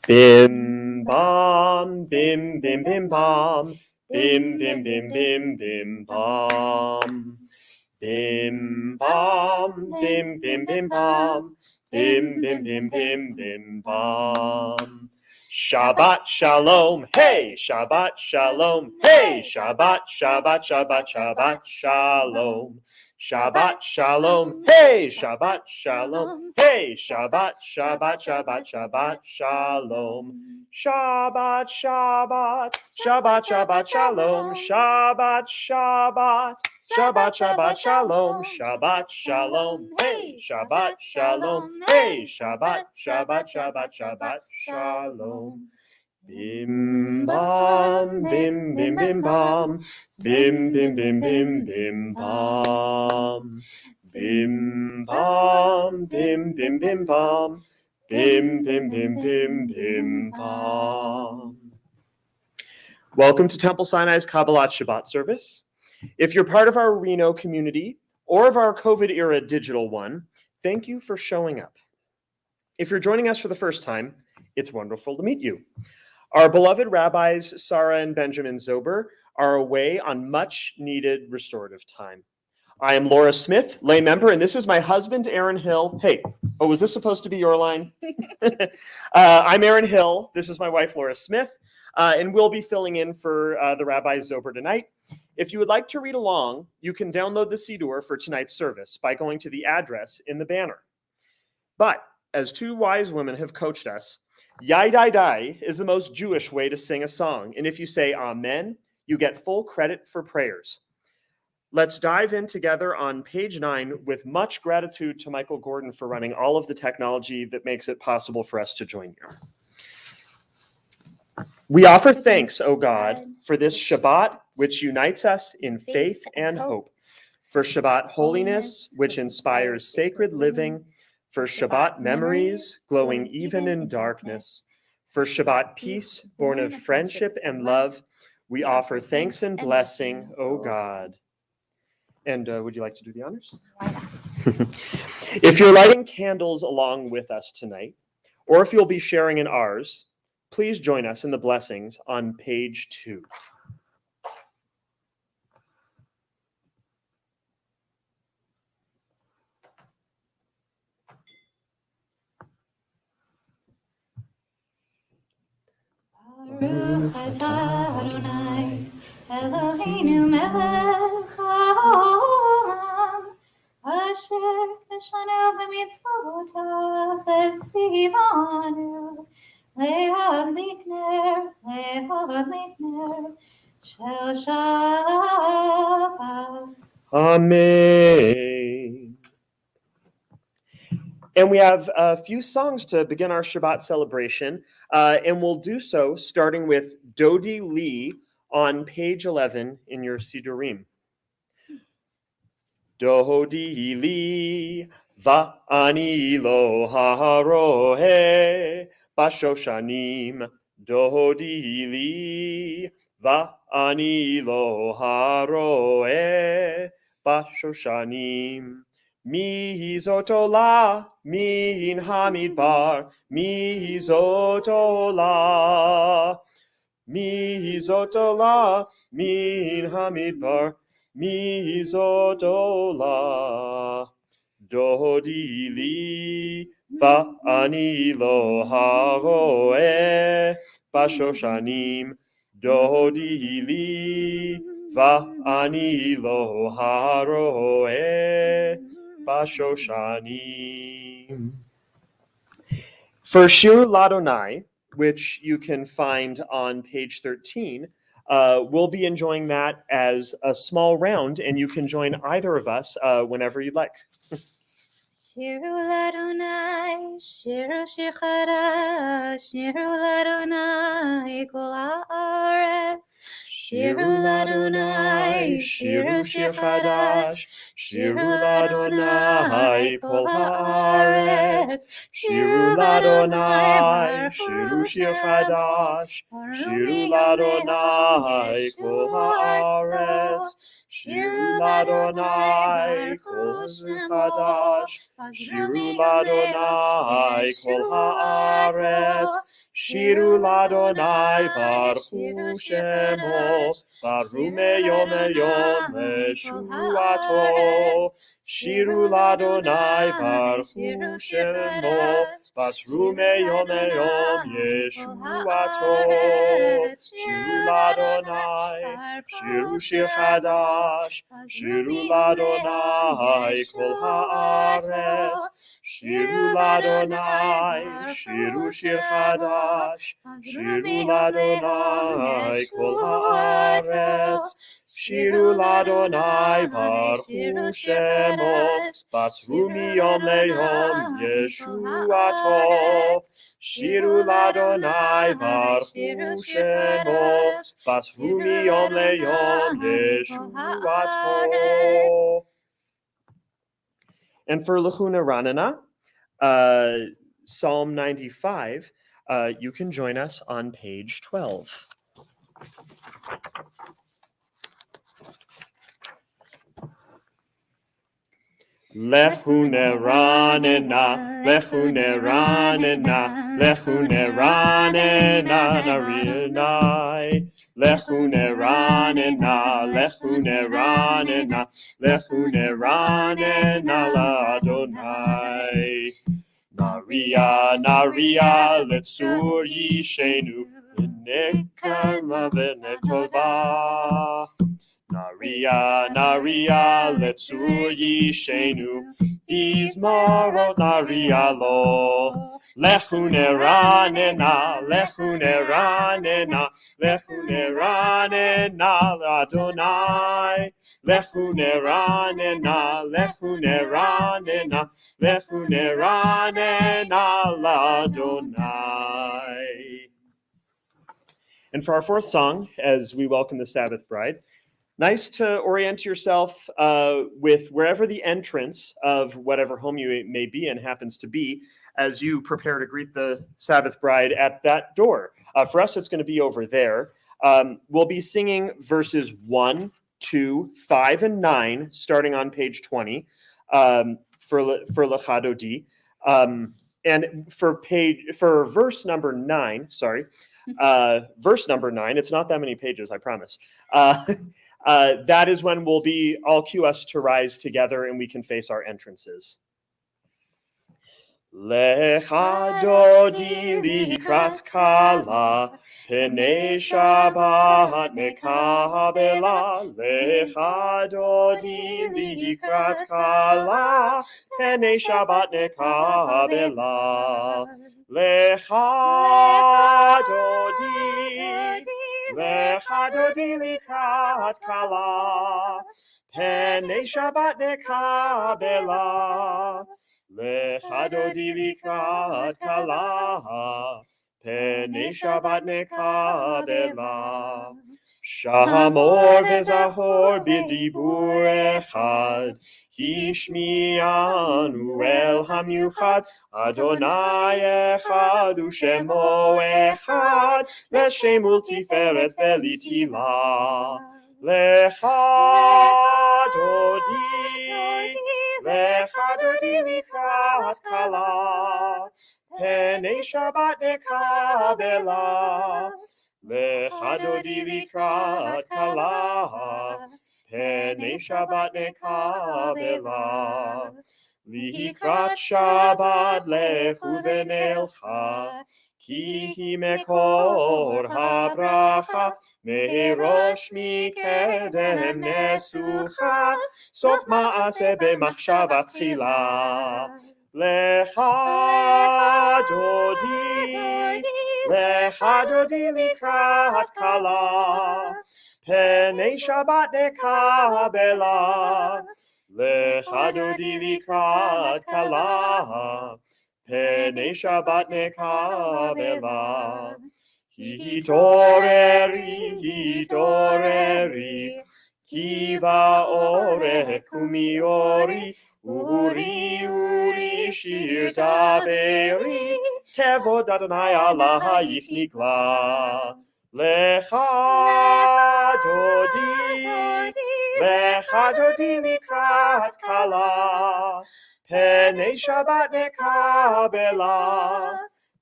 Bim bam, bim bim bim bam, bim bim bim bim bim bam. Bim bam, bim bim bim bam, bim bim bim bim bim bam. Shabbat shalom, hey, Shabbat shalom, hey, Shabbat, Shabbat, Shabbat, Shabbat shalom. Shabbat shalom, hey, Shabbat shalom, hey, Shabbat, Shabbat, Shabbat, Shabbat shalom. Shabbat, Shabbat, Shabbat, Shabbat shalom, Shabbat, Shabbat. Shabbat, Shabbat, Shalom, Shabbat, Shalom, hey, Shabbat, Shalom, hey, Shabbat, Shabbat, Shabbat, Shabbat, Shalom. Bim bam, bim bim bim bam, bim bim bim bim bim bam. Bim bam, bim bim bim bam, bim bim bim bim bim bam. Welcome to Temple Sinai's Kabbalat Shabbat service. If you're part of our Reno community or of our COVID-era digital one, thank you for showing up. If you're joining us for the first time, it's wonderful to meet you. Our beloved rabbis, Sarah and Benjamin Zober, are away on much-needed restorative time. I am Laura Smith, lay member, and this is my husband, Aaron Hill. Hey, oh, was this supposed to be your line? I'm Aaron Hill. This is my wife, Laura Smith, and we'll be filling in for the Rabbi Zober tonight. If you would like to read along, you can download the Siddur for tonight's service by going to the address in the banner. But as two wise women have coached us, Yai Dai Dai is the most Jewish way to sing a song. And if you say Amen, you get full credit for prayers. Let's dive in together on page 9 with much gratitude to Michael Gorden for running all of the technology that makes it possible for us to join you. We offer thanks, O God, for this Shabbat, which unites us in faith and hope, for Shabbat holiness, which inspires sacred living, for Shabbat memories, glowing even in darkness, for Shabbat peace, born of friendship and love. We offer thanks and blessing, O God. And would you like to do the honors? If you're lighting candles along with us tonight, or if you'll be sharing in ours, please join us in the blessings on page 2. Baruch atah Adonai, Eloheinu melech haolam, asher neshanu b'mitzvotav v'tzivanu, le'adlik ner shel Shabbat. Amen. And we have a few songs to begin our Shabbat celebration, and we'll do so starting with Dodi Li on page 11 in your Siddurim. Dodi Li va'ani lo harohe bashoshanim. Dodi Li va'ani lo harohe bashoshanim. Mi zotola min hamidbar, mi zotola min hamidbar, mi zotola. Dodi li va'ani lo haroe bashoshanim. Dodi li va'ani lo haroe bashoshanim. For Shir Ladonai, which you can find on page 13, we'll be enjoying that as a small round, and you can join either of us whenever you'd like. Shiru l'Adonai, shiru shir chadash, shiru l'Adonai kol haaretz. Shiru l'Adonai, shiru shir chadash, Shiru l'Adonai kol haaretz. Shiru l'Adonai, shiru shir chadash. Shiru l'Adonai kol haaretz. Shiru l'Adonai kol chadash. Shiru l'Adonai kol haaretz. Shiru l'Adonai baruch shemo. Baruch meyom elyon leshuato. Shiru l'Adonai baruch shemo. Baruch meyom elyon yeshuato. Shiru l'Adonai. Shiru shir chadash. Shiru l'Adonai kol haaretz. Shiru l'Adonai. Shiru shir chadash. Shiru l'Adonai kol haaretz. Shiru l'Adonai baruch shemo. Basru miyom leyom yeshuato. Shiru l'Adonai baruch shemo. Basru miyom leyom yeshuato. And for Lachuna Ranana, Psalm 95, you can join us on page 12. Lechune ranena, lechune ranena, lechune ranena, narinai. Lechune ranena, lechune ranena, lechune ranena, l'Adonai. Naria, naria, letzur yishenu, v'nekama v'netova. Naria, naria, letzur yishenu, izmarot naria lo. Lechune ranena, lechune ranena, lechune ranena, l'Adonai. Lechune ranena, lechune ranena, lechune ranena, l'Adonai. And for our fourth song, as we welcome the Sabbath bride, nice to orient yourself with wherever the entrance of whatever home you may be in happens to be as you prepare to greet the Sabbath bride at that door. For us, it's going to be over there. We'll be singing verses 1, 2, 5, and 9, starting on page 20 for Lechado D. And for verse number 9, verse number 9, it's not that many pages, I promise. That is when I'll cue us to rise together and we can face our entrances. Lecha dodi likrat kala, penei Shabbat mekabela. Lecha dodi likrat kala, penei Shabbat mekabela. Lecha dodi likrat kala, penei Shabbat mekabela. Lecha dodi likrat kala, penei Shabbat mekabela. Shamor vezahor b'dibur echad, hishmi'anu el hamiuchad. Adonai echad u'shemo echad, l'shem ultiferet v'litila. Lecha dodi likrat kala, penei Shabbat mekabela. Lecha dodi likrat kala, penei Shabbat mekabela. Likrat Shabbat lechu v'nelcha, ki hi mekor habracha, merosh mikedem nesucha, sof ma'aseh b'machshavat tchila. Lecha dodi likrat kala, penei Shabbat mekabela. Lecha dodi likrat kala, penei Shabbat mekabela. Hitoreri, Kiva ore kumi ori, uri shir daberi, kevod Adonai Allahayich nigla. Lecha dodi likrat kala, penei Shabbat nekabela.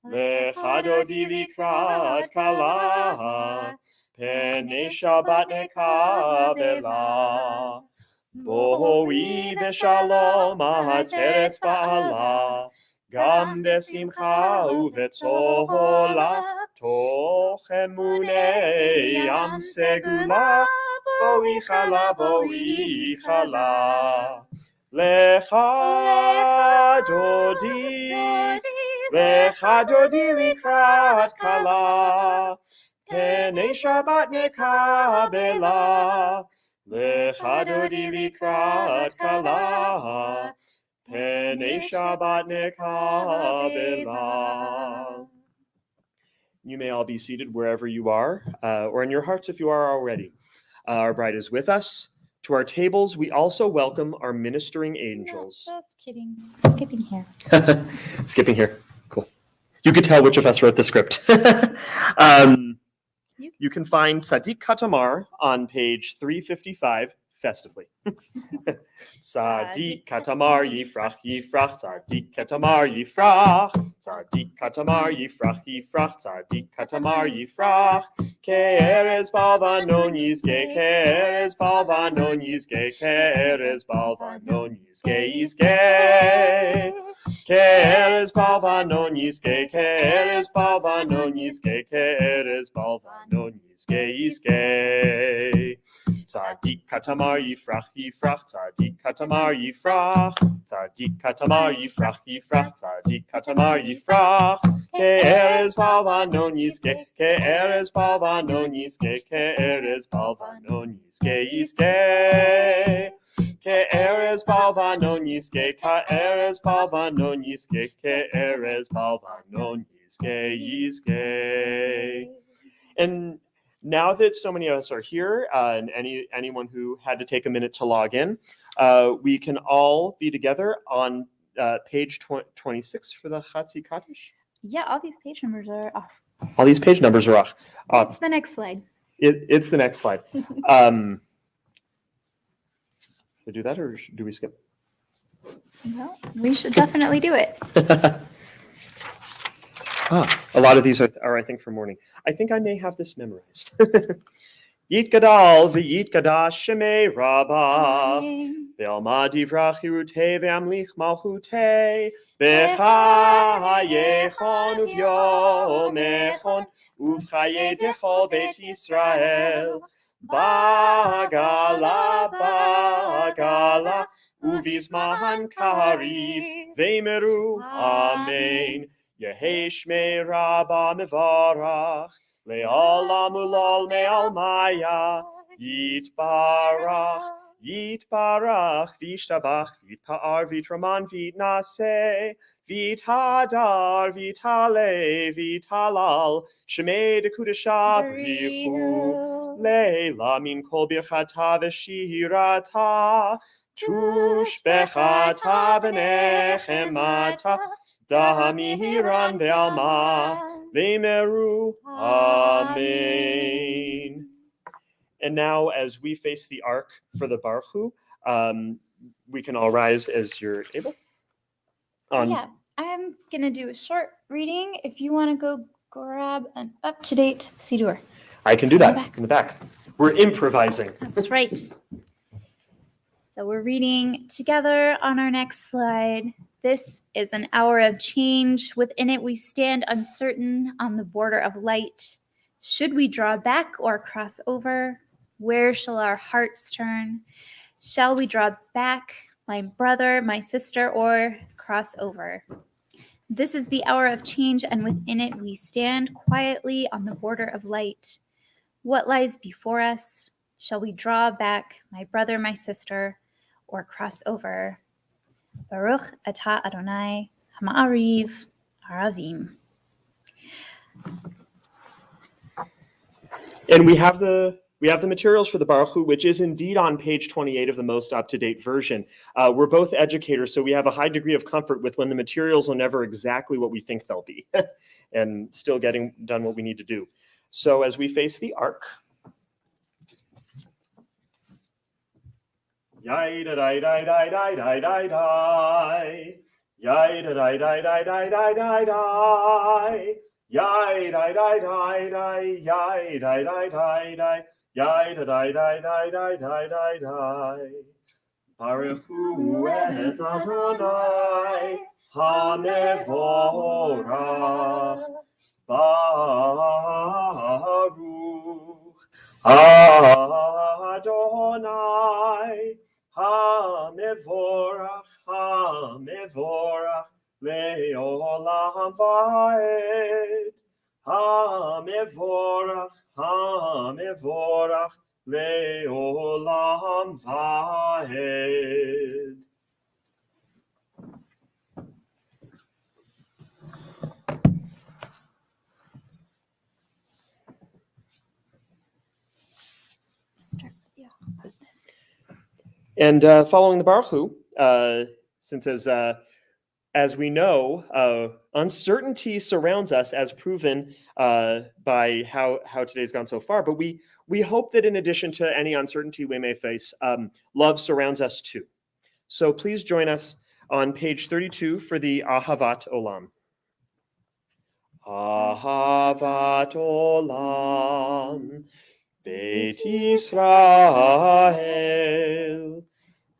Lecha dodi likrat kala, penei Shabbat nekabela. Boi veshalom ahateret ba'ala, gam besimcha uvetzola, toch emunei am segula, boi chala. Lecha dodi likrat kala, penei Shabbat nekabela. Lecha dodi likrat kala, penei Shabbat nekabela. You may all be seated wherever you are, or in your hearts if you are already. Our bride is with us. To our tables, we also welcome our ministering angels. No, just kidding. Skipping here. Skipping here. Cool. You could tell which of us wrote the script. You can find Tzadik Katamar on page 355 festively. Tzadik Katamar yifrach, Tzadik Katamar yifrach, Tzadik Katamar yifrach, Tzadik Katamar yifrach. Ke'erez balvanon yizge, ke'erez balvanon yizge, ke'erez balvanon yizge. Ke'erez balvanon yizge, ke'erez balvanon yizge, ke'erez balvanon yizge. Tzadik Katamar yifrach, Tzadik Katamar yifrach, Tzadik Katamar yifrach, Tzadik Katamar yifrach. Ke'erez balvanon yizge, ke'erez balvanon yizge, ke'erez balvanon yizge. Ke'erez balvanon yizge, ke'erez balvanon yizge, ke'erez balvanon yizge. And now that so many of us are here, and anyone who had to take a minute to log in, we can all be together on page 26 for the Chatzi Kaddish. Yeah, all these page numbers are off. All these page numbers are off. It's the next slide. It's the next slide. Should we do that or do we skip? No, we should definitely do it. A lot of these are, I think, for morning. I think I may have this memorized. Yit gadal v'yit gadash shemei rabba, ve'alma divrach hirutei ve'amlich malchutei, v'chayechon uvyomechon, uv'chayei dechol beit Yisrael, bagala, uvizman kariv, ve'meru, amen. Yehi shmei rabba mevarach, le'olam ulol me'almaya, yitbarach, v'ishtabach, v'itpa'ar, v'traman, v'itnaseh, v'ithadar, v'itale, v'talal, shemei dekudesha brichu, le'la min kol birchata v'shirata, tushbechata v'nechemata, Damihiran ve'alma ve'meru. Amen. And now, as we face the ark for the Baruch Hu, we can all rise as you're able. Yeah, I'm going to do a short reading. If you want to go grab an up-to-date Siddur. I can do that in the back. We're improvising. That's right. So we're reading together on our next slide. This is an hour of change. Within it, we stand uncertain on the border of light. Should we draw back or cross over? Where shall our hearts turn? Shall we draw back, my brother, my sister, or cross over? This is the hour of change, and within it, we stand quietly on the border of light. What lies before us? Shall we draw back, my brother, my sister, or cross over? Baruch atah Adonai Hama'ariv Aravim. And we have the We have the materials for the Baruch Hu, which is indeed on page 28 of the most up-to-date version. We're both educators, so we have a high degree of comfort with when the materials are never exactly what we think they'll be, and still getting done what we need to do. So as we face the ark, yai da dai dai dai dai dai dai dai, yai da dai dai dai dai dai dai dai, yai dai dai dai dai, yai dai dai dai dai, yai da dai dai dai dai dai dai dai. Baruch Hu et Adonai hamevorach, Baruch Adonai hamevorach, hamevorach leolam vaed, hamevorach, hamevorach leolam vaed. And following the Baruch Hu, since as we know, uncertainty surrounds us, as proven by how today's gone so far. But we hope that in addition to any uncertainty we may face, love surrounds us too. So please join us on page 32 for the Ahavat Olam. Ahavat Olam, Beit Yisrael,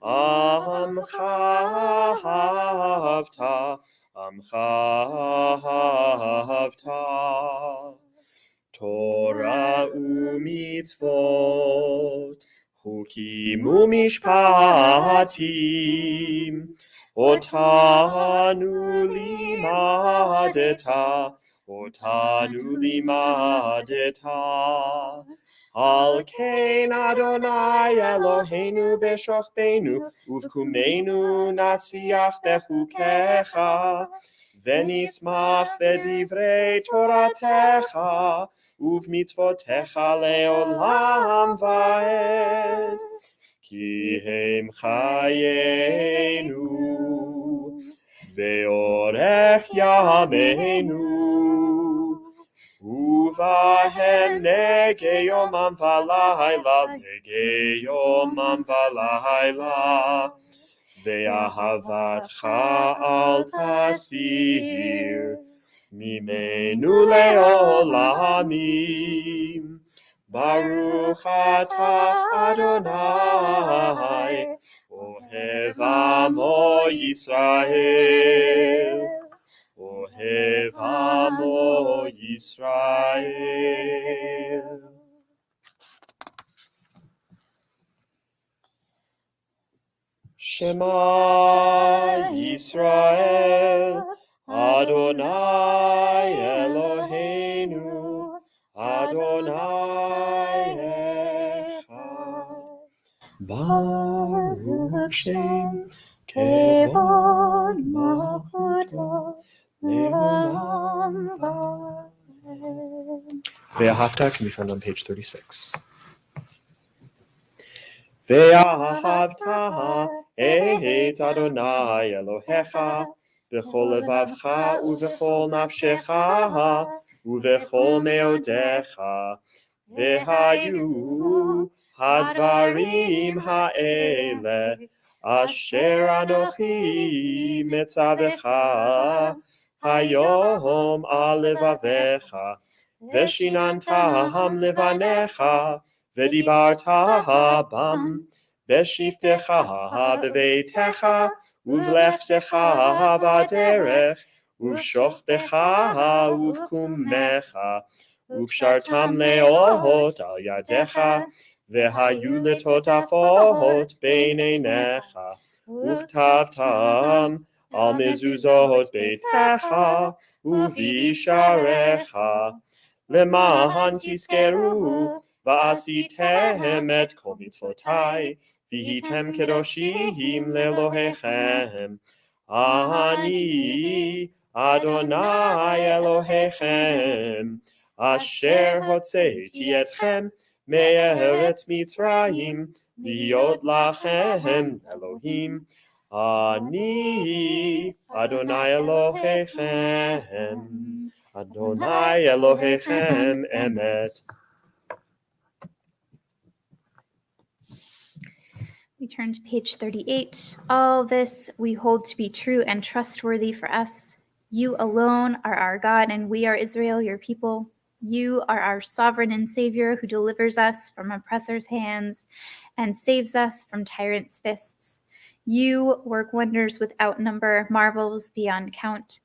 Amcha Havta, Amcha Havta, Torah u'mitzvot, Chukim u'mishpatim, Otanu limadeta, Otanu limadeta. Al kein Adonai Eloheinu b'shochbeinu, uvkumeinu nasiach bechukecha, v'nismach v'divrei Toratecha, uvmitzvotecha leolam vaed. Ki hem chayenu, ve'orech yameinu, Uvahem nege yomam v'layla, nege yomam v'layla, ve'ahavatcha al tasir, mimenu leolamim. Baruch atah Adonai, ohev amo Yisrael. Ohev amo Yisrael. Shema Yisrael, Adonai Eloheinu, Adonai Echad. Baruch Shem Kevod Malchuto Leolam Vaed. Ve'ahavta can be found on page 36. Ve'ahavta et Adonai Elohecha b'chol levavcha u'v'chol nafshecha u'v'chol meodecha ve'hayu hadvarim ha'ele asher anochi metzavecha hayom al levavecha ve'shinantam levanecha ve'dibarta bam be'shiftecha beveitecha uvlechtecha b'derech uvshochbecha uvkumecha uvshartam leot al yadecha ve'hayu letotafot beineinecha uktavtam al mezuzot beitecha uvisharecha leman tiskeru va'asitem et kol mitzvotai v'hitem kedoshim le'Elohechem. Ani Adonai Elohechem, asher hotzeiti etchem מארץ מצרים, להיות לכם אלוהים. אני אדוני אלוהיכם, אדוני אלוהיכם אמת. We turn to page 38. All this we hold to be true and trustworthy for us. You alone are our God, and we are Israel, your people. You are our sovereign and Savior who delivers us from oppressors' hands and saves us from tyrants' fists. You work wonders without number, marvels beyond count.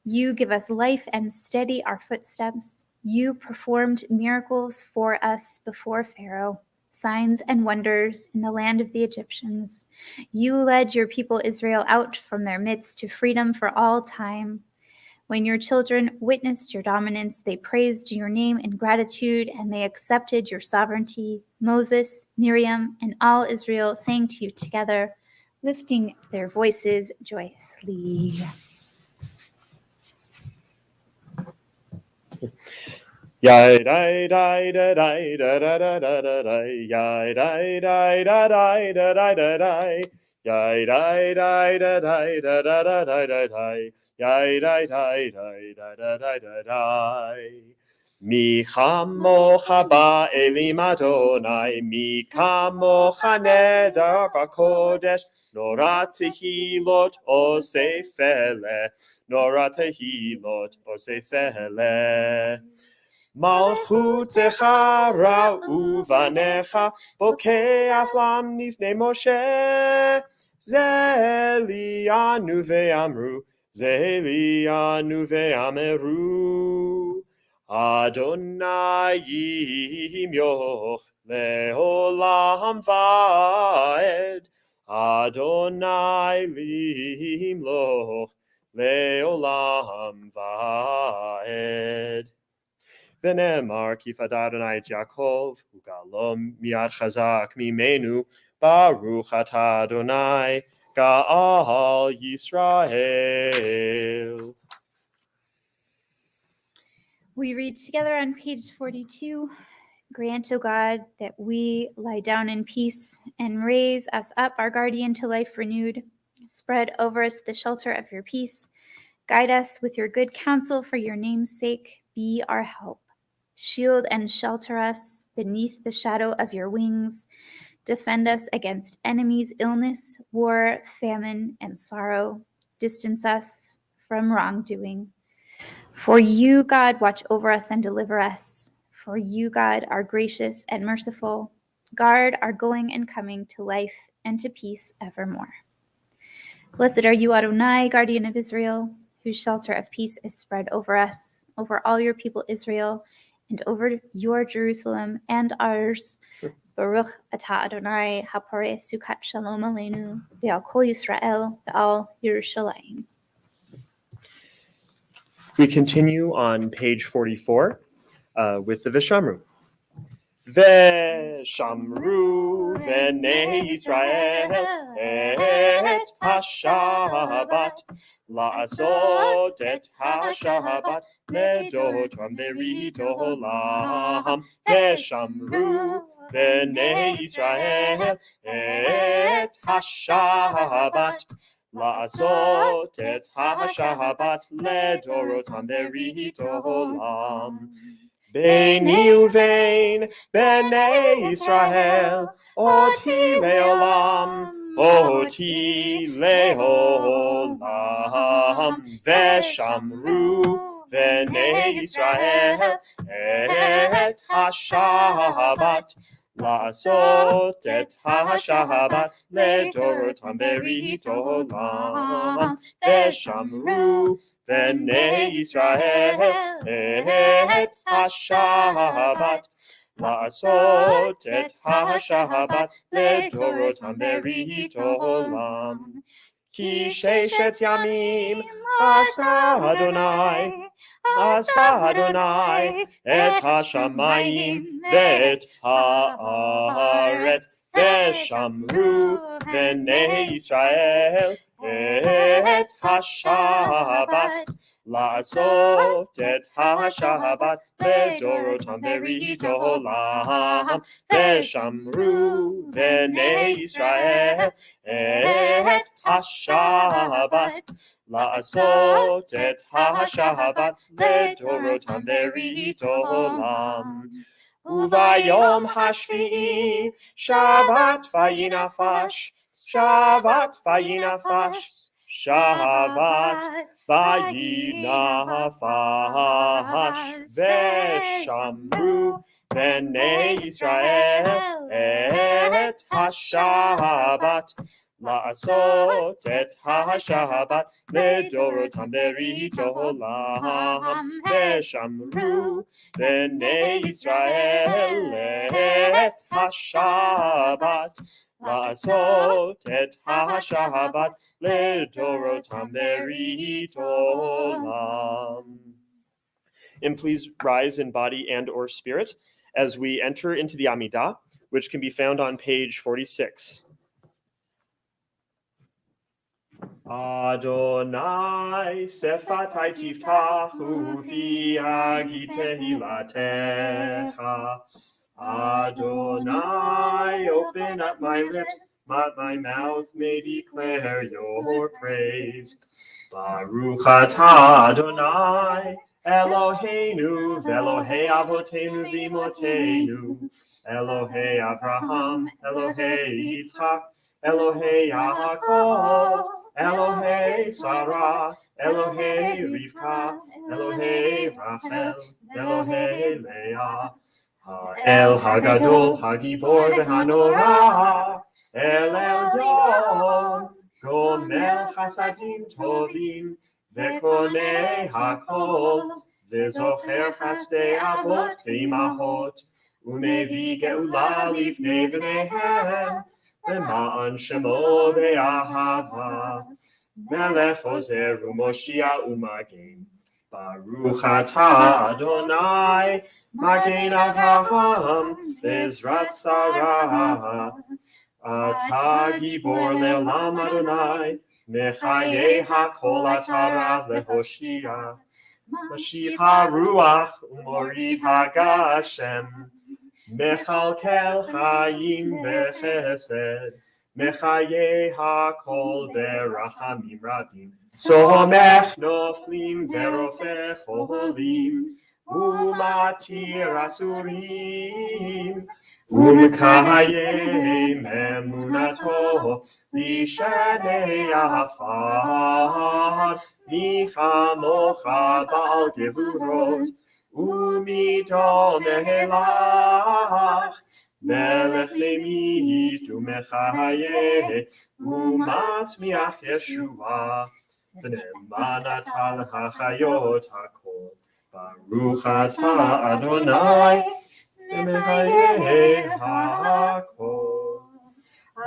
You give us life and steady our footsteps. You performed miracles for us before Pharaoh, signs and wonders in the land of the Egyptians. You led your people Israel out from their midst to freedom for all time. When your children witnessed your dominance, they praised your name in gratitude, and they accepted your sovereignty. Moses, Miriam, and all Israel sang to you together, lifting their voices joyously. Yai dai dai da dai da da da da da dai, yai dai dai da dai da dai da dai, yai dai dai da dai da da da da da dai, yai dai dai dai da da da da dai. Mi chamocha ba'elim Adonai, mi kamocha neder b'kodesh, nora tehilot osefele, nora tehilot osefele. מלכותך ראו בניך, בוקע אף לפני משה. זה ליאנו ואמרו, זה ליאנו ואמרו. אדוני ימלוך לעולם ועד, אדוני ימלוך לעולם ועד. ונאמר כי פדה אדוני את יעקב, וגאלו מיד חזק ממנו, ברוך אתה אדוני, גאל ישראל. We read together on page 42. Grant, O God, that we lie down in peace and raise us up, our guardian, to life renewed. Spread over us the shelter of your peace. Guide us with your good counsel for your name's sake. Be our help. Shield and shelter us beneath the shadow of your wings. Defend us against enemies, illness, war, famine, and sorrow. Distance us from wrongdoing. For you, God, watch over us and deliver us. For you, God, are gracious and merciful. Guard our going and coming to life and to peace evermore. Blessed are you, Adonai, guardian of Israel, whose shelter of peace is spread over us, over all your people Israel, and over your Jerusalem and ours. Baruch atah Adonai, haporeh sukat shalom Alenu, ve'al kol Yisrael, ve'al Yerushalayim. We continue on page 44 with the Vishamru. Veshamru v'nei Yisrael et ha-Shabbat, la'asot et ha-Shabbat ledotam berit olam. Veshamru v'nei Yisrael et ha-Shabbat, la'asot et ha-Shabbat ledotam berit olam. Beni uvein bnei Israel, oti leolam, oti leolam. Veshamru bnei Israel et ha-Shabbat, la'asot et ha-Shabbat ledorotam berit olam. Veshamru bnei Israel et ha-Shabbat, la'asot et ha-Shabbat ledorotam berit olam. Ki sheshet yamim asa Adonai et ha-shamayim ve'et ha'aretz, veshamru bnei Israel את השבת, לעשות את השבת לדורותם ברית עולם, ושמרו בני ישראל את השבת, לעשות את השבת לדורותם ברית עולם. וביום השביעי שבת וינפש, שבת וינפש, שבת וינפש, ושמרו בני ישראל את השבת, לעשות את השבת לדורותם ברית עולם, ושמרו בני ישראל את השבת, לעשות את השבת לדורותם ברית עולם. And please rise in body and or spirit as we enter into the Amidah, which can be found on page 46. Adonai sefatai tiftachu fi agi tehilatecha. Adonai, open up my lips, let my mouth may declare your praise. Baruch atah Adonai, Eloheinu, Velohei Avotenu v'imotenu, Elohei Avraham, Elohei Yitzchak, Elohei Yaakov, Elohei Sarah, Elohei Rivka, Elohei Rachel, Elohei Leah. El Hagadol, Hagibor v'Hanora, El Elyon, Gomel Chasadim Tovim, Vekonei Hakol, V'zocher Chasdei Avot v'Imahot, Umevi Geula Livnei V'neihem, V'ma'an Shemo Be'ahava, Melech Ozer u'Moshiach u'Magen. Baruch atah Adonai, Magen Avraham, Bezrat Sarah. Atah Gibor le'olam Adonai, Mechayeh hakol atah Rav lehoshia. Mashiv haruach u'morid hagashem, Mechalkel chayim bechesed, Mechayeh hakol berachamim rabim. Somech noflim verofech cholim, Umatir asurim, Umekayem emunato, Lishanei afar, Michamocha ba'al gevurot, Umito mehelach, Melech lemit umechayeh, Umatmiach Yeshua, V'nemanat hachayot hakol. Baruch atah Adonai, Mechayeh hakol.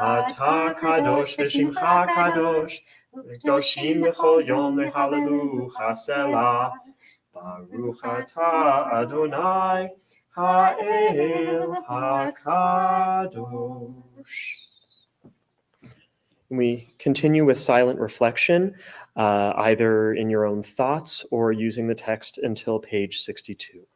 Atah kadosh v'shimcha kadosh, Kedoshim b'chol yom lehallelucha selah. Baruch atah Adonai, ha'el hakadosh. We continue with silent reflection, either in your own thoughts or using the text until page 62.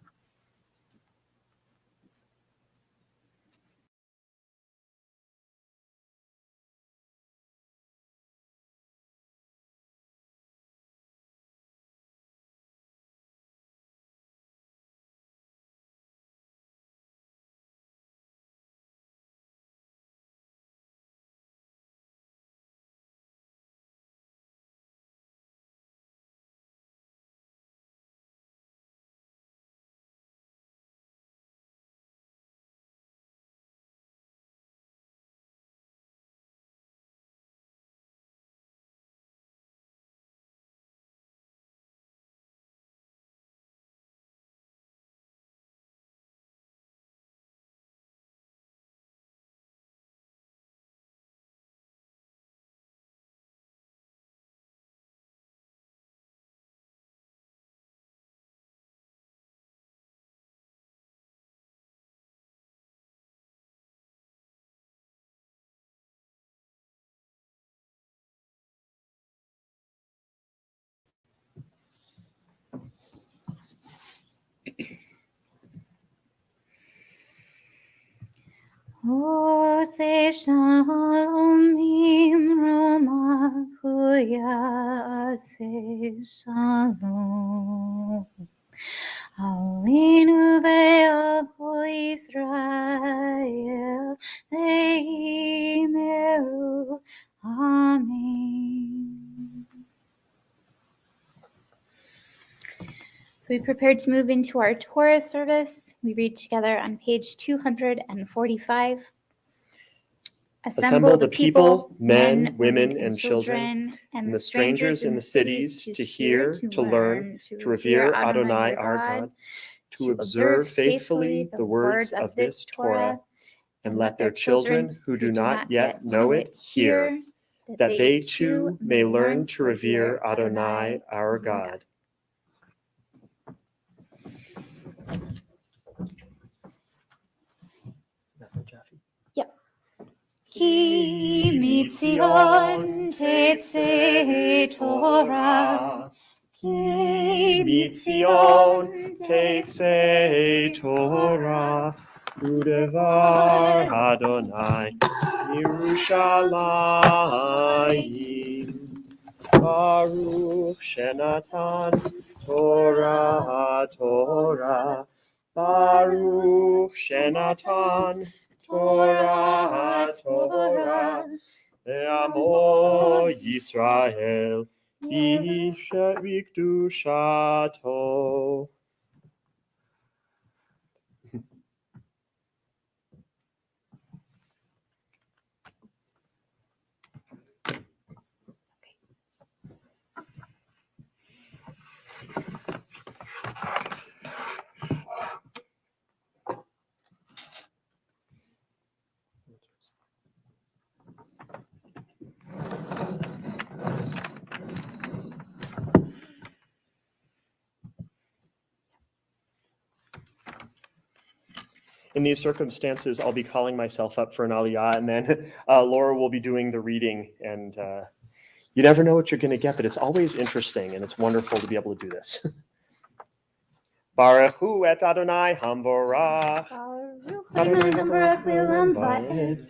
Ose shalom imroma huya ase shalom. Alenu ve'al Israel ve'imeru. Amen. So we prepared to move into our Torah service. We read together on page 245. Assemble the people, men, women, and children, and the strangers in the cities to hear, to learn, to revere Adonai our God, to observe faithfully the words of this Torah, and let their children who do not yet know it hear, that they too may learn to revere Adonai our God. Ki mitzion tetzeh Torah. Ki mitzion tetzeh Torah, udevar Adonai Yerushalayim. Baruch Shenatan Torah Torah. Baruch Shenatan Torah Torah. Le'amo Yisrael Vikdushato. In these circumstances, I'll be calling myself up for an aliyah, and then Laura will be doing the reading. And you never know what you're going to get, but it's always interesting, and it's wonderful to be able to do this. Baruch hu et Adonai hamvorach. Adonai hamvarach le'olam va'ed.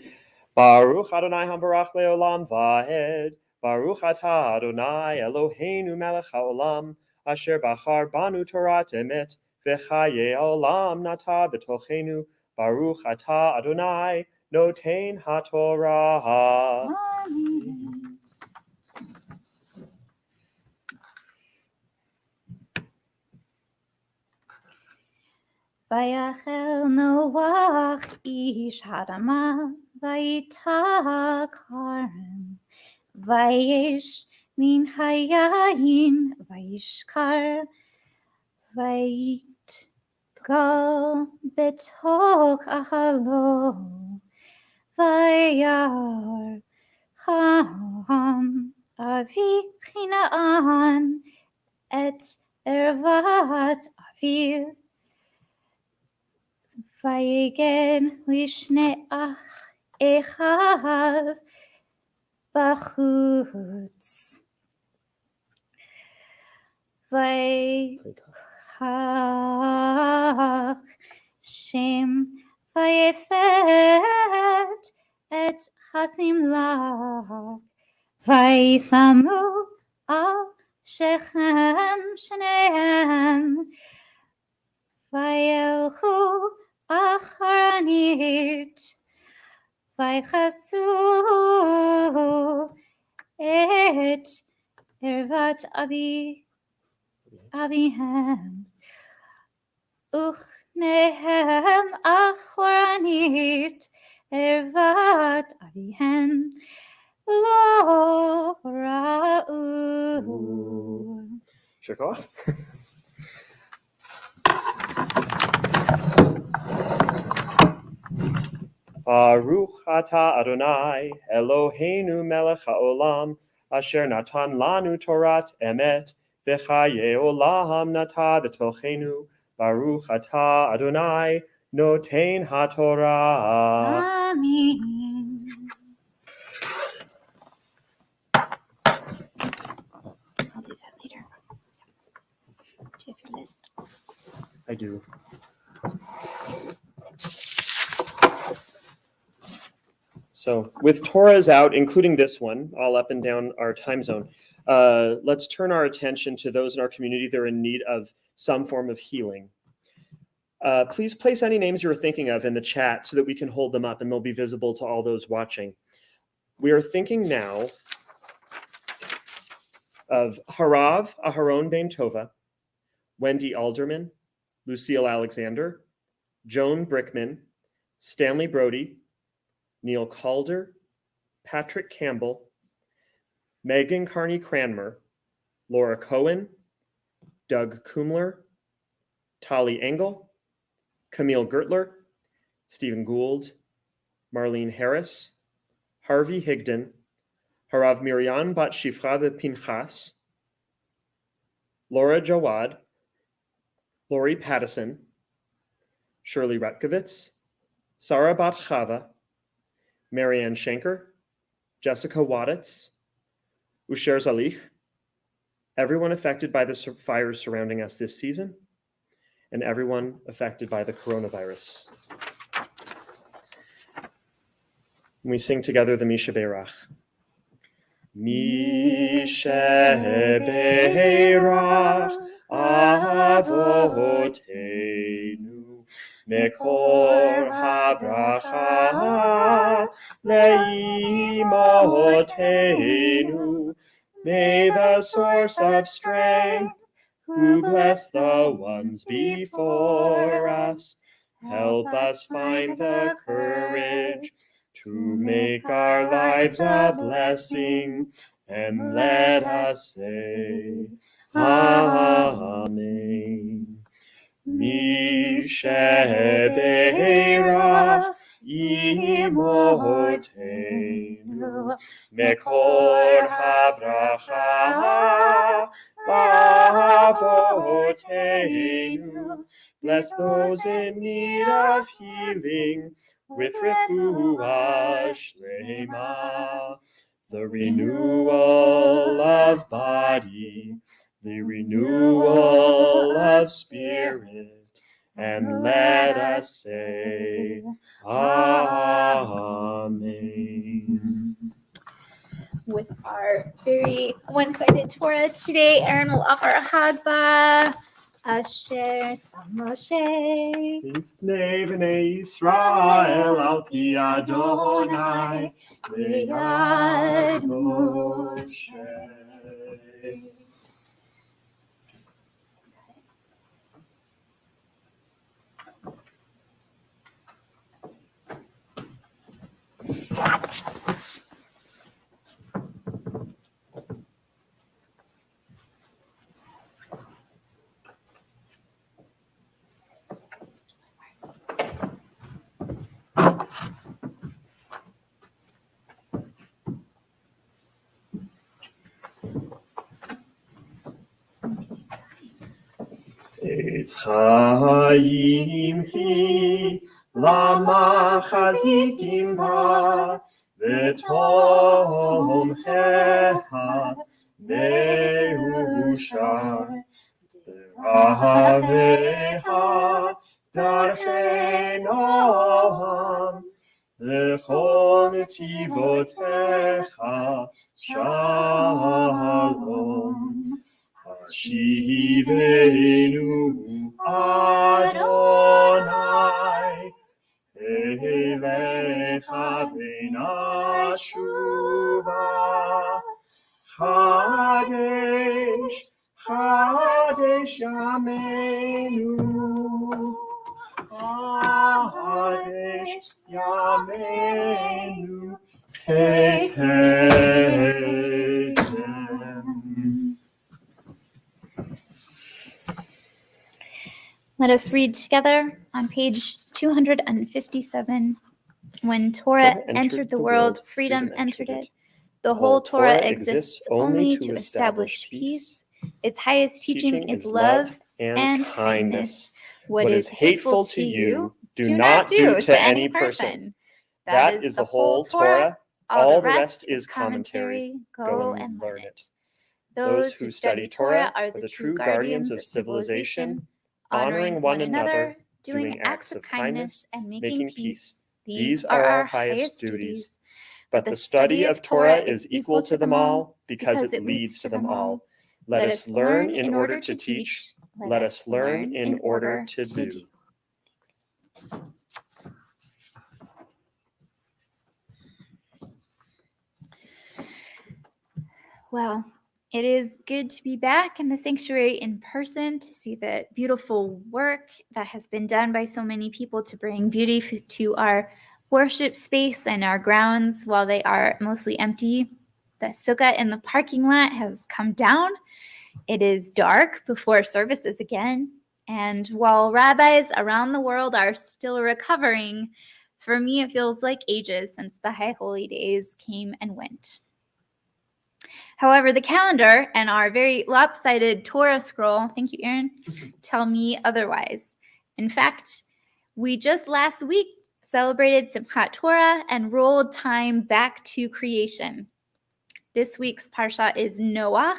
Baruch Adonai hamvarach le'olam va'ed. Baruch atah Adonai Eloheinu melech haolam, asher bachar banu torat emet, v'chaye olam nata b'tochenu. Baruch atah Adonai noten haTorah. Amen. Vayachel Noach ish hadama, vayita karem, vayesh min hayayin, vayishkar, vayit gal betok ahalo, vayar ham avi chinaan et ervat aviv. Vayegen lishneach echav bachutz. Vayikach shem vayefet et hasimlach. Vayisamu al shechem shnehem. Vayelchu Acharanit, vaychasu et ervat avihem, uchnehem acharanit, ervat avihem, lo ra'u. Shakor. Baruch atah Adonai Eloheinu melech haolam, asher natan lanu torat emet, v'chaye olam nata b'tochenu. Baruch atah Adonai noten haTorah. Amen. I'll do that later. Do you have your list? I do. So with Torahs out, including this one, all up and down our time zone, let's turn our attention to those in our community that are in need of some form of healing. Please place any names you're thinking of in the chat so that we can hold them up and they'll be visible to all those watching. We are thinking now of Harav Aharon Ben Tova, Wendy Alderman, Lucille Alexander, Joan Brickman, Stanley Brody, Neil Calder, Patrick Campbell, Megan Carney Cranmer, Laura Cohen, Doug Kumler, Tali Engel, Camille Gertler, Stephen Gould, Marlene Harris, Harvey Higdon, Harav Miriam Bat Shifra Pinchas, Laura Jawad, Lori Pattison, Shirley Rutkovitz, Sarah Bat Chava, Marianne Schenker, Jessica Waditz, Usher Zalich, everyone affected by the fires surrounding us this season, and everyone affected by the coronavirus. And we sing together the Misha Beirach. Misha Beirach Avotenu Mekor HaBracha Leimotenu. May the source of strength, who bless the ones before us, help us find the courage to make our lives a blessing, and let us say, Amen. Misha Beirach Imotenu Mekor HaBracha Avotenu. Bless those in need of healing with refuah shlema, the renewal of body, the renewal of spirit, and let us say, Amen. With our very one-sided Torah today, Aaron will offer a Hagbah. Asher Samoshe. Lifnei b'nei Yisrael al pi Adonai le'ad Moshe. Eitz Chaim hi lama chazikim ba v'tomchecha meushar d'rahavecha darchei noam v'chol netivotecha shalom. Shivenu Adonai Elecha Benashuva Chadesh Chadesh Yameinu Chadesh Yameinu Kekedem. Let us read together on page 257. When Torah entered the world, freedom entered it. The whole Torah exists only to establish peace. Its highest teaching is love and kindness. What is hateful to you, do not do to any person. That is the whole Torah. All the rest is commentary. Go and learn it. Those who study Torah are the true guardians of civilization, honoring one another, doing acts of kindness, and making peace. These are our highest duties. But the study of Torah is equal to them all because it leads to them all. Let us learn in order to teach. Let us learn in order to do. Well, it is good to be back in the sanctuary in person to see the beautiful work that has been done by so many people to bring beauty to our worship space and our grounds while they are mostly empty. The sukkah in the parking lot has come down. It is dark before services again. And while rabbis around the world are still recovering, for me it feels like ages since the high holy days came and went. However, the calendar and our very lopsided Torah scroll, thank you, Aaron, tell me otherwise. In fact, we just last week celebrated Simchat Torah and rolled time back to creation. This week's Parsha is Noach,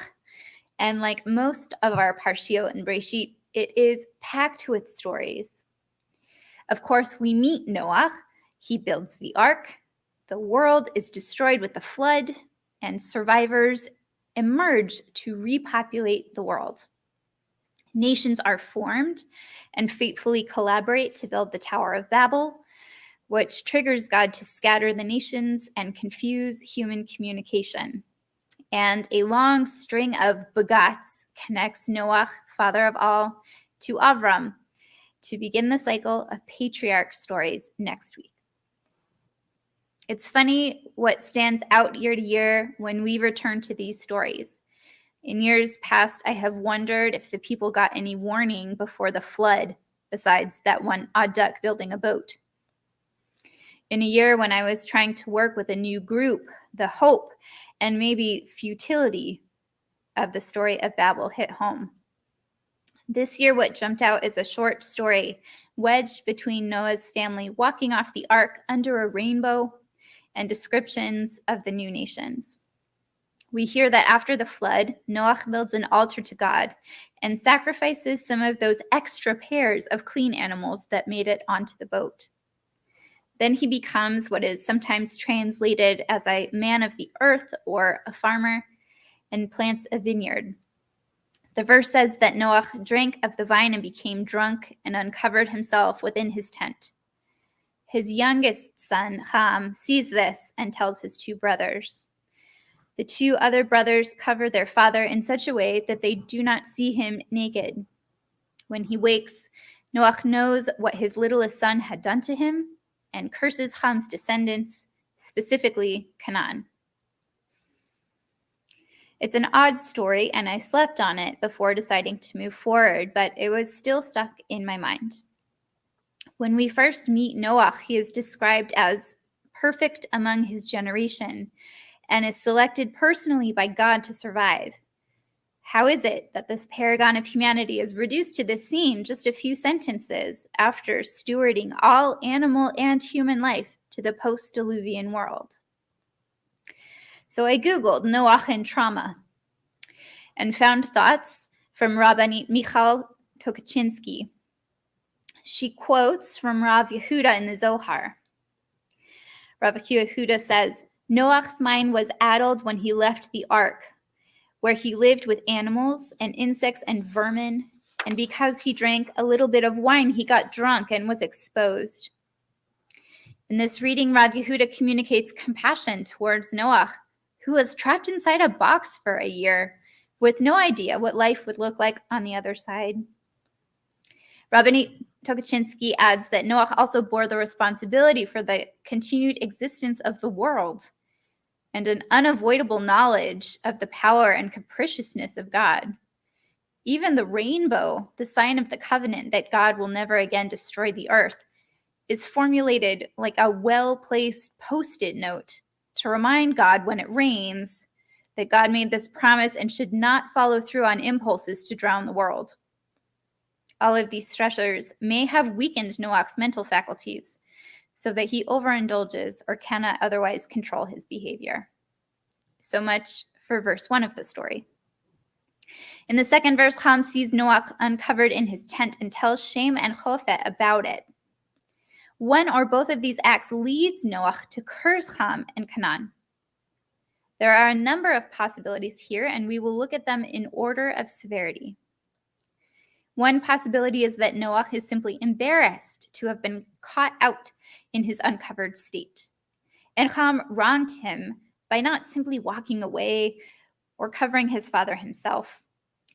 and like most of our Parshiot and Breshit, it is packed with stories. Of course, we meet Noach. He builds the ark. The world is destroyed with the flood, and survivors emerge to repopulate the world. Nations are formed and fatefully collaborate to build the Tower of Babel, which triggers God to scatter the nations and confuse human communication. And a long string of begats connects Noach, father of all, to Avram to begin the cycle of patriarch stories next week. It's funny what stands out year to year when we return to these stories. In years past, I have wondered if the people got any warning before the flood, besides that one odd duck building a boat. In a year when I was trying to work with a new group, the hope and maybe futility of the story of Babel hit home. This year, what jumped out is a short story wedged between Noah's family walking off the ark under a rainbow and descriptions of the new nations. We hear that after the flood, Noach builds an altar to God and sacrifices some of those extra pairs of clean animals that made it onto the boat. Then he becomes what is sometimes translated as a man of the earth or a farmer and plants a vineyard. The verse says that Noach drank of the vine and became drunk and uncovered himself within his tent. His youngest son, Ham, sees this and tells his two brothers. The two other brothers cover their father in such a way that they do not see him naked. When he wakes, Noach knows what his littlest son had done to him and curses Ham's descendants, specifically Canaan. It's an odd story, and I slept on it before deciding to move forward, but it was still stuck in my mind. When we first meet Noach, he is described as perfect among his generation and is selected personally by God to survive. How is it that this paragon of humanity is reduced to this scene just a few sentences after stewarding all animal and human life to the post-Diluvian world? So I Googled Noach and trauma and found thoughts from Rabbanit Michael Tokachinsky. She quotes from Rav Yehuda in the Zohar. Rav Yehuda says, Noach's mind was addled when he left the ark, where he lived with animals and insects and vermin, and because he drank a little bit of wine, he got drunk and was exposed. In this reading, Rav Yehuda communicates compassion towards Noach, who was trapped inside a box for a year with no idea what life would look like on the other side. Rabbanit Tokachinsky adds that Noach also bore the responsibility for the continued existence of the world and an unavoidable knowledge of the power and capriciousness of God. Even the rainbow, the sign of the covenant that God will never again destroy the earth, is formulated like a well-placed post-it note to remind God when it rains that God made this promise and should not follow through on impulses to drown the world. All of these stressors may have weakened Noach's mental faculties so that he overindulges or cannot otherwise control his behavior. So much for verse 1 of the story. In the second verse, Ham sees Noach uncovered in his tent and tells Shem and Chofet about it. One or both of these acts leads Noach to curse Ham and Canaan. There are a number of possibilities here, and we will look at them in order of severity. One possibility is that Noach is simply embarrassed to have been caught out in his uncovered state, and Ham wronged him by not simply walking away or covering his father himself,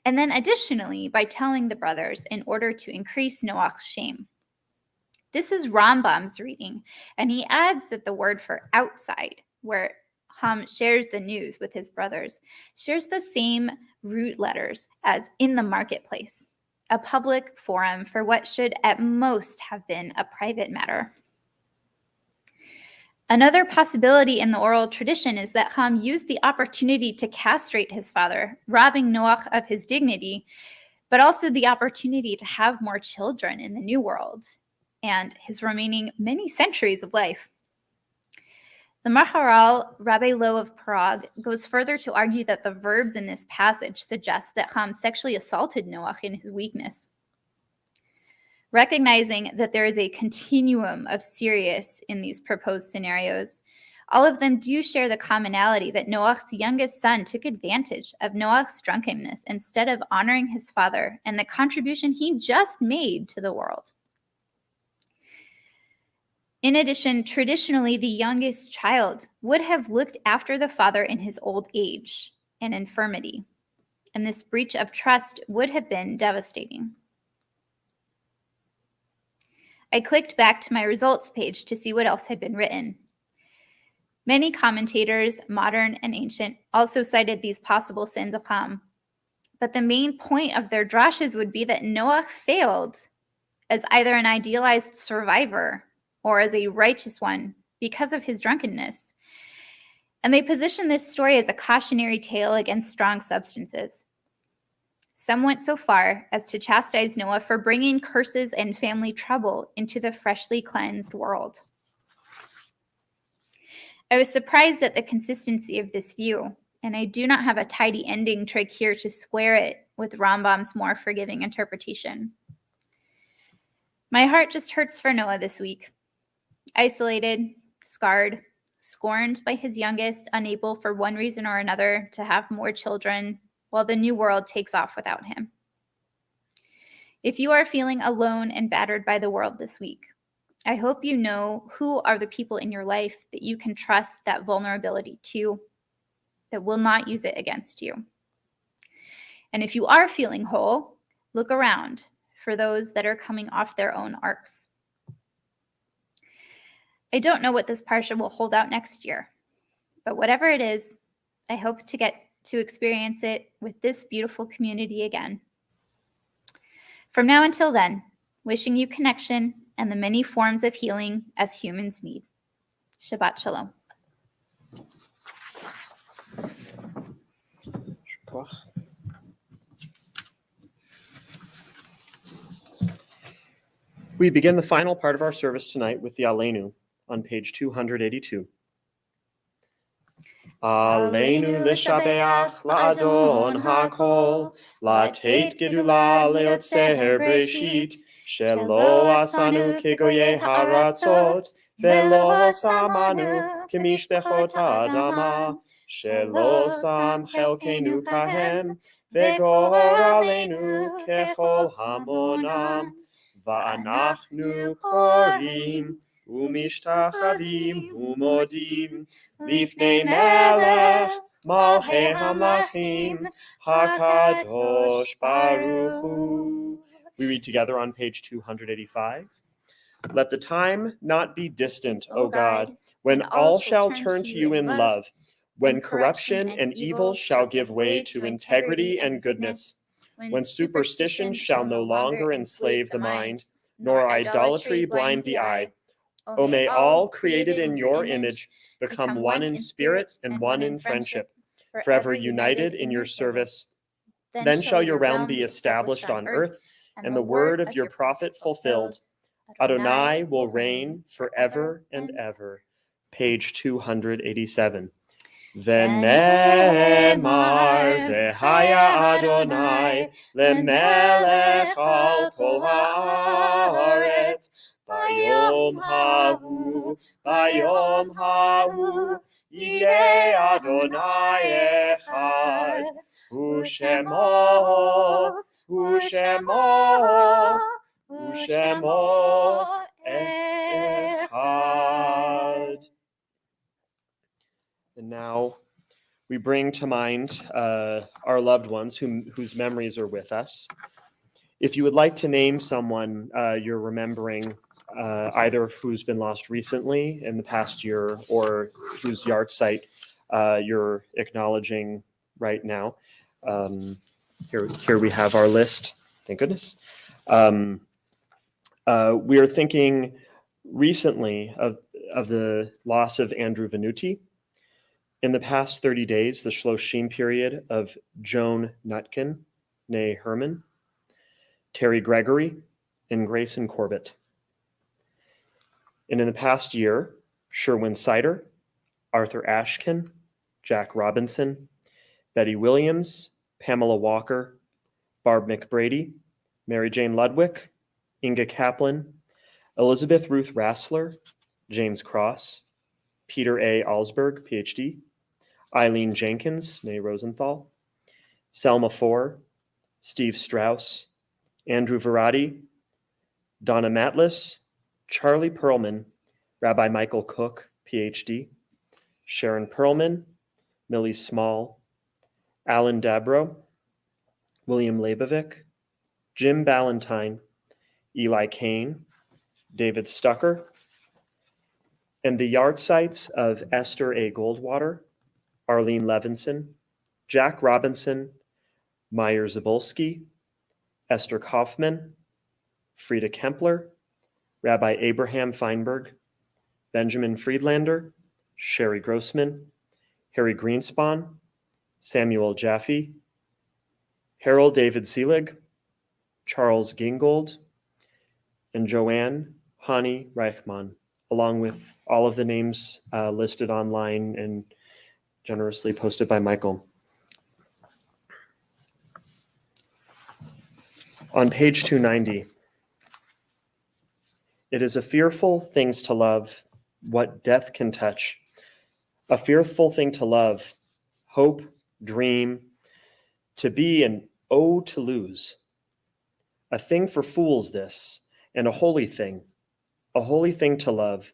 and then additionally by telling the brothers in order to increase Noach's shame. This is Rambam's reading, and he adds that the word for outside, where Ham shares the news with his brothers, shares the same root letters as in the marketplace, a public forum for what should at most have been a private matter. Another possibility in the oral tradition is that Ham used the opportunity to castrate his father, robbing Noach of his dignity, but also the opportunity to have more children in the new world and his remaining many centuries of life. The Maharal, Rabbi Lo of Prague, goes further to argue that the verbs in this passage suggest that Ham sexually assaulted Noach in his weakness. Recognizing that there is a continuum of serious in these proposed scenarios, all of them do share the commonality that Noach's youngest son took advantage of Noach's drunkenness instead of honoring his father and the contribution he just made to the world. In addition, traditionally, the youngest child would have looked after the father in his old age and infirmity, and this breach of trust would have been devastating. I clicked back to my results page to see what else had been written. Many commentators, modern and ancient, also cited these possible sins of Ham, but the main point of their drashes would be that Noach failed as either an idealized survivor or as a righteous one because of his drunkenness. And they position this story as a cautionary tale against strong substances. Some went so far as to chastise Noah for bringing curses and family trouble into the freshly cleansed world. I was surprised at the consistency of this view, and I do not have a tidy ending trick here to square it with Rambam's more forgiving interpretation. My heart just hurts for Noah this week. Isolated, scarred, scorned by his youngest, unable for one reason or another to have more children, while the new world takes off without him. If you are feeling alone and battered by the world this week, I hope you know who are the people in your life that you can trust that vulnerability to, that will not use it against you. And if you are feeling whole, look around for those that are coming off their own arcs. I don't know what this parsha will hold out next year, but whatever it is, I hope to get to experience it with this beautiful community again. From now until then, wishing you connection and the many forms of healing as humans need. Shabbat Shalom. We begin the final part of our service tonight with the Alenu on page 282. Alenu l'shabeach la'adon ha'kol, la'tet gedula le'otzer breshit, shelo asanu kegoye haratzot, velo samanu kemishbechot ha'adama, shelo sam chelkenu kahem, vegor alenu kechol hamonam, va'anachnu korim, umishtachavim umodim, Lifnei melech malchei hamlachim hakadosh baruch hu. We read together on page 285. Let the time not be distant, O God, when all shall turn to you in love, when corruption and evil shall give way to integrity and goodness, when superstition shall no longer enslave the mind, nor idolatry blind the eye. O may all created in your image become one in spirit and one in friendship, forever united in your service. Then shall your realm be established on earth, and the word of your prophet fulfilled. Adonai will reign forever and ever. Page 287. V'ne'emar v'haya Adonai lemelech al kol haaretz, Bayom hahu, Bayom hahu, Yeh Adonai echad, Ushemo, Ushemo, Ushemo echad. And now we bring to mind our loved ones whose memories are with us. If you would like to name someone you're remembering, either who's been lost recently in the past year or whose yard site you're acknowledging right now, here we have our list. Thank goodness. We are thinking recently of the loss of Andrew Venuti. In the past 30 days, the Shloshim period of Joan Nutkin, née Herman, Terry Gregory, and Grayson Corbett. And in the past year, Sherwin Sider, Arthur Ashkin, Jack Robinson, Betty Williams, Pamela Walker, Barb McBrady, Mary Jane Ludwig, Inga Kaplan, Elizabeth Ruth Rassler, James Cross, Peter A. Alsberg, PhD, Eileen Jenkins, née Rosenthal, Selma Four, Steve Strauss, Andrew Verratti, Donna Matlis, Charlie Perlman, Rabbi Michael Cook, PhD, Sharon Perlman, Millie Small, Alan Dabro, William Leibovic, Jim Ballantyne, Eli Kane, David Stucker, and the yard sites of Esther A. Goldwater, Arlene Levinson, Jack Robinson, Meyer Zabolski, Esther Kaufman, Frida Kempler, Rabbi Abraham Feinberg, Benjamin Friedlander, Sherry Grossman, Harry Greenspan, Samuel Jaffe, Harold David Seelig, Charles Gingold, and Joanne Hani Reichman, along with all of the names listed online and generously posted by Michael. On page 290, it is a fearful things to love what death can touch, a fearful thing to love, hope, dream, to be and oh to lose. A thing for fools this, and a holy thing to love,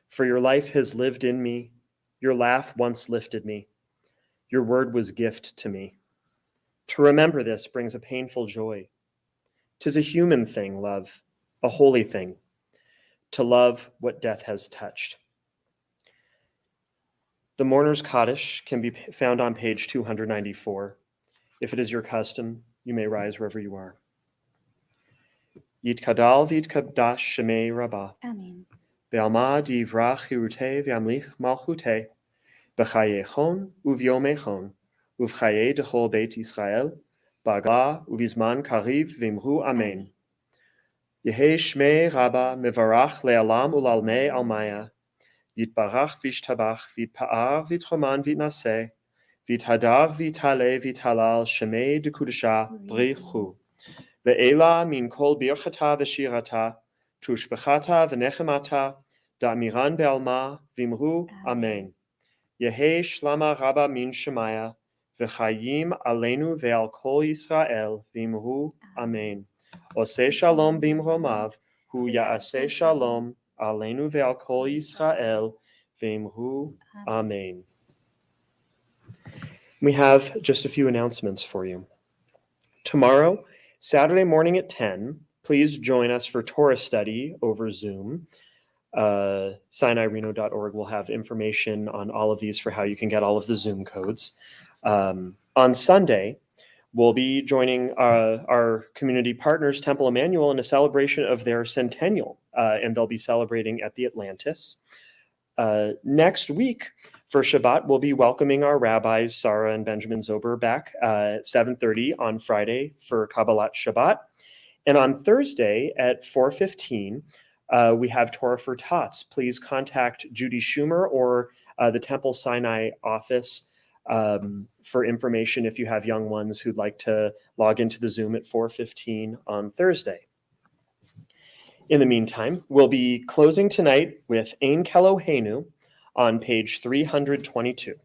for your life has lived in me, your laugh once lifted me, your word was gift to me. To remember this brings a painful joy. 'Tis a human thing, love, a holy thing, to love what death has touched. The mourner's Kaddish can be found on page 294. If it is your custom, you may rise wherever you are. Yitkadal v'yitkadash shemei rabbah. Amen. Be'alma divrach hirutei v'yamlich malchutei. B'chayechon uvyomechon. Uvchaye dechol beit Yisrael. Ba'gla uvizman kariv v'imru amen. Yehe shmei rabbah mevarach le'alam ulalmei almaya. Yitbarach v'ishtabach v'yitpa'ar v'yitroman v'yitnaseh. V'yithadar v'yitale v'yitalal shemei dekudesha brichu. Ve'ela min kol birchata v'shirata, tushbechata v'nechemata, da'miran be'alma v'imru amen. Yehe shlama rabba min shemaya, v'chayim alenu ve'al kol Yisrael v'imru amen. Oseh shalom b'imromav, hu ya'aseh shalom alenu ve'al kol Yisrael v'imru amen. We have just a few announcements for you. Tomorrow, Saturday morning at 10, please join us for Torah study over Zoom. SinaiReno.org will have information on all of these for how you can get all of the Zoom codes. On Sunday, we'll be joining our community partners, Temple Emmanuel, in a celebration of their centennial, and they'll be celebrating at the Atlantis. Next week, for Shabbat, we'll be welcoming our rabbis, Sarah and Benjamin Zober, back at 7:30 on Friday for Kabbalat Shabbat. And on Thursday at 4:15, we have Torah for Tots. Please contact Judy Schumer or the Temple Sinai office for information if you have young ones who'd like to log into the Zoom at 4:15 on Thursday. In the meantime, we'll be closing tonight with Ein Keloheinu on page 322.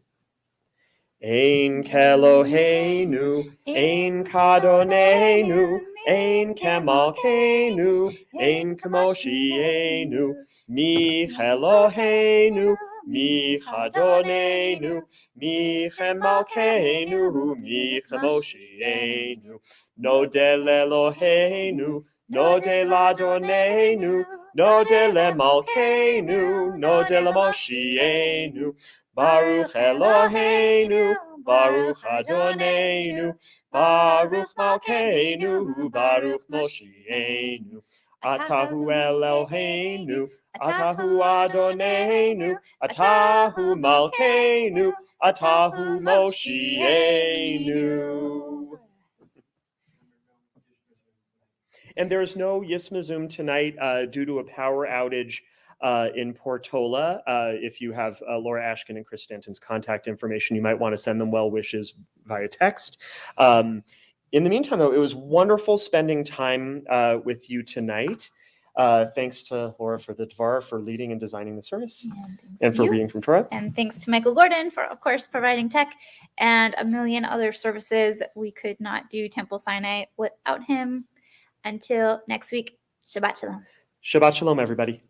Ein Keloheinu, Ein Kadonenu, Ein Kemalkeinu, Ein Kamoshienu, Mi Eloheinu, Mi Chadonenu, Mi Chemalkeinu, Mi Chemoshienu, Nodel Eloheinu, Nodel Adonenu, Nodel Emalkeinu, Nodel Moshienu, Baruch Eloheinu, Baruch Adonenu, Baruch Malkeinu, Baruch Moshienu. Atahu Eloheinu, Atahu Adonenu, Atahu Malkeinu, Atahu Moshienu. And there's no Yism'Zoom tonight due to a power outage in Portola. If you have Laura Ashkin and Chris Stanton's contact information, you might want to send them well wishes via text. In the meantime, though, it was wonderful spending time with you tonight. Thanks to Laura for the Dvar, for leading and designing the service, and for reading from Torah. And thanks to Michael Gorden for, of course, providing tech and a million other services. We could not do Temple Sinai without him. Until next week, Shabbat Shalom. Shabbat Shalom, everybody.